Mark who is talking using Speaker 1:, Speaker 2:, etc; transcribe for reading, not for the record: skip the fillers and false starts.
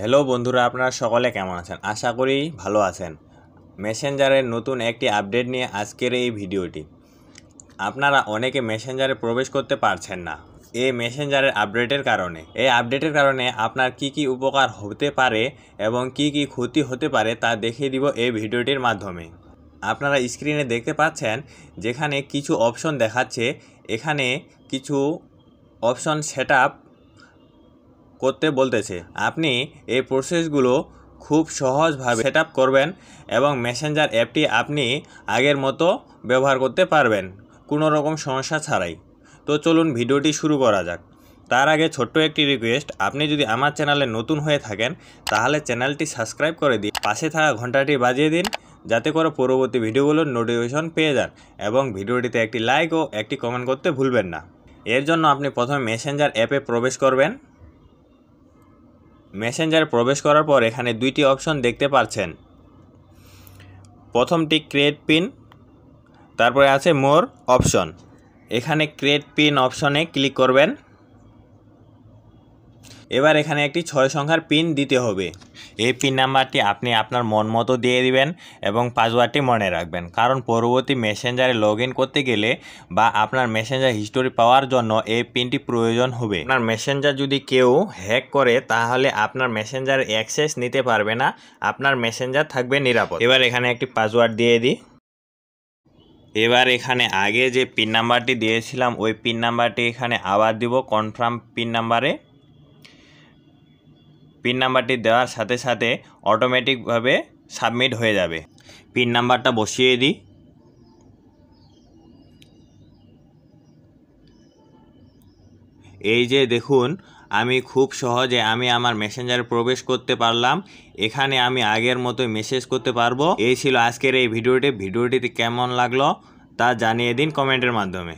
Speaker 1: Hello বন্ধুরা, আপনারা সকলে কেমন আছেন? আশা করি ভালো আছেন। মেসেঞ্জারের নতুন একটি আপডেট নিয়ে আজকের এই ভিডিওটি। আপনারা অনেকে মেসেঞ্জারে প্রবেশ করতে পারছেন না এই মেসেঞ্জারের আপডেটের কারণে আপনার কি কি উপকার হতে পারে এবং কি কি ক্ষতি হতে পারে তা দেখিয়ে দিব এই ভিডিওটির মাধ্যমে। আপনারা স্ক্রিনে দেখতে পাচ্ছেন যেখানে কিছু অপশন দেখাচ্ছে। এখানে কিছু অপশন সেটআপ করতে বলতেছে। আপনি এই প্রসেসগুলো খুব সহজভাবে সেটআপ করবেন এবং মেসেঞ্জার অ্যাপটি আপনি আগের মতো ব্যবহার করতে পারবেন কোনো রকম সমস্যা ছাড়াই। তো চলুন ভিডিওটি শুরু করা যাক। তার আগে ছোট্ট একটি রিকোয়েস্ট, আপনি যদি আমার চ্যানেলে নতুন হয়ে থাকেন তাহলে চ্যানেলটি সাবস্ক্রাইব করে দিন, পাশে থাকা ঘন্টাটি বাজিয়ে দিন যাতে করে পরবর্তী ভিডিওগুলোর নোটিফিকেশন পেয়ে যান এবং ভিডিওটিতে একটি লাইক ও একটি কমেন্ট করতে ভুলবেন না। এর জন্য আপনি প্রথমে মেসেঞ্জার অ্যাপে প্রবেশ করবেন। মেসেঞ্জারে প্রবেশ করার পর এখানে দুইটি অপশন দেখতে পাচ্ছেন। প্রথমটি ক্রিয়েট পিন, তারপরে আছে মোর অপশন। এখানে ক্রিয়েট পিন অপশনে ক্লিক করবেন। এবার এখানে একটি 6 সংখ্যার পিন দিতে হবে। এই পিন নাম্বারটি আপনি আপনার মন মতো দিয়ে দিবেন এবং পাসওয়ার্ডটি মনে রাখবেন, কারণ পরবর্তী মেসেঞ্জারে লগ ইন করতে গেলে বা আপনার মেসেঞ্জার হিস্টোরি পাওয়ার জন্য এই পিনটি প্রয়োজন হবে। আপনার মেসেঞ্জার যদি কেউ হ্যাক করে তাহলে আপনার মেসেঞ্জারের অ্যাক্সেস নিতে পারবে না, আপনার মেসেঞ্জার থাকবে নিরাপদ। এবার এখানে একটি পাসওয়ার্ড দিয়ে দিই। এবার এখানে আগে যে পিন নাম্বারটি দিয়েছিলাম ওই পিন নাম্বারটি এখানে আবার দিব কনফার্ম পিন নাম্বারে। পিন নাম্বারটি দেওয়ার সাথে সাথে অটোমেটিকভাবে সাবমিট হয়ে যাবে। পিন নাম্বারটা বসিয়ে দিই। এই যে দেখুন, আমি খুব সহজে আমার মেসেঞ্জারে প্রবেশ করতে পারলাম। এখানে আমি আগের মতোই মেসেজ করতে পারবো। এই ছিল আজকের এই ভিডিওটিতে কেমন লাগলো তা জানিয়ে দিন কমেন্টের মাধ্যমে।